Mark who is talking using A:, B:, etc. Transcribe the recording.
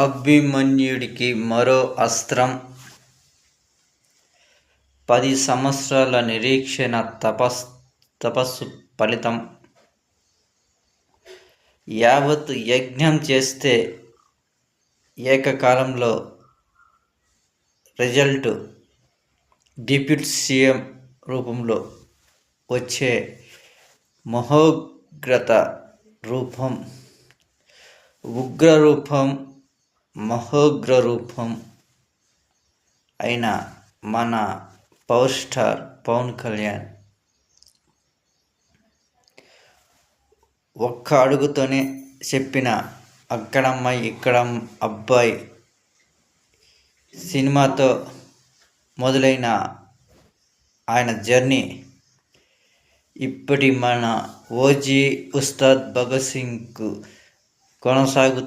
A: అభిమన్యుడికి మరో అస్త్రం. 10 సంవత్సరాల నిరీక్షణ తపస్సు ఫలితం. యావత్ యజ్ఞం చేస్తే ఏకకాలంలో రిజల్ట్ డిప్యూటీ సీఎం రూపంలో వచ్చే మహోగ్రత రూపం, ఉగ్రరూపం, మహోగ్రరూపం అయిన మన పవర్ స్టార్ పవన్ కళ్యాణ్ ఒక్క అడుగుతోనే చెప్పిన అక్కడమ్మాయి ఇక్కడ అబ్బాయి సినిమాతో మొదలైన ఆయన జర్నీ ఇప్పటి మన ఓజీ ఉస్తాద్ భగత్ సింగ్కు కొనసాగు